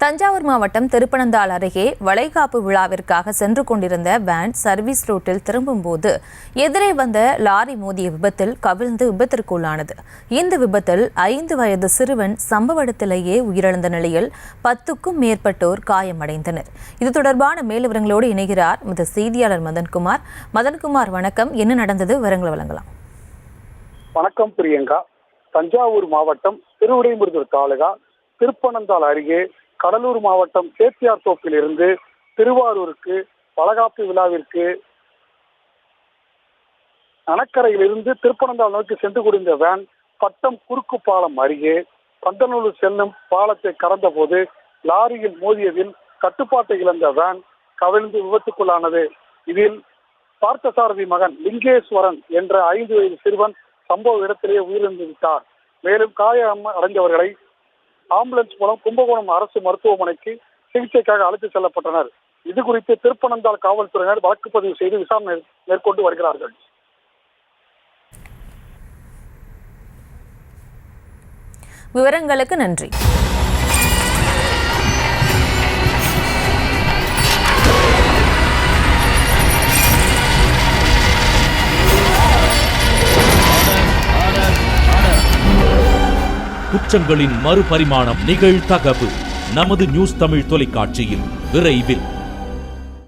தஞ்சாவூர் மாவட்டம் திருப்பனந்தாள் அருகே வளைகாப்பு விழாவிற்காக சென்று கொண்டிருந்த வேன் சர்வீஸ் ரோட்டில் திரும்பும்போது எதிரே வந்த லாரி மோதிய விபத்தில் கவிழ்ந்து விபத்திற்குள்ளானது. இந்த விபத்தில் 5 வயது சிறுவன் சம்பவ இடத்திலேயே உயிரிழந்த நிலையில் 10க்கும் மேற்பட்டோர் காயமடைந்தனர். இது தொடர்பான மேல்விவரங்களோடு இணைகிறார் செய்தியாளர் மதன்குமார். மதன்குமார், வணக்கம். என்ன நடந்தது? விவரங்களை வழங்கலாம். வணக்கம் பிரியங்கா. தஞ்சாவூர் மாவட்டம் திருவிடைமுருகூர் தாலுகா திருப்பனந்தாள் அருகே கடலூர் மாவட்டம் சேத்தியார் தோப்பில் இருந்து திருவாரூருக்கு வளைகாப்பு விழாவிற்கு அணக்கரையிலிருந்து திருப்பனந்தாள் நோக்கி சென்று கொண்டிருந்த வேன் பட்டம் குறுக்கு பாலம் அருகே பந்தநல்லூர் செல்லும் பாலத்தை கடந்த போது லாரியில் மோதியதில் கட்டுப்பாட்டை இழந்த வேன் கவிழ்ந்து விபத்துக்குள்ளானது. இதில் பார்த்தசாரதி மகன் லிங்கேஸ்வரன் என்ற 5 வயது சிறுவன் சம்பவ இடத்திலேயே உயிரிழந்து விட்டார். மேலும் காயம் அடைந்தவர்களை ஆம்புலன்ஸ் மூலம் கும்பகோணம் அரசு மருத்துவமனைக்கு சிகிச்சைக்காக அழைத்து செல்லப்பட்டனர். இது குறித்து திருப்பனந்தாள் காவல்துறையினர் வழக்கு பதிவு செய்து விசாரணை மேற்கொண்டு வருகிறார்கள். விவரங்களுக்கு நன்றி. குற்றங்களின் மறுபரிமாணம் நிகழ்தகவு நமது நியூஸ் தமிழ் தொலைக்காட்சியில் விரைவில்.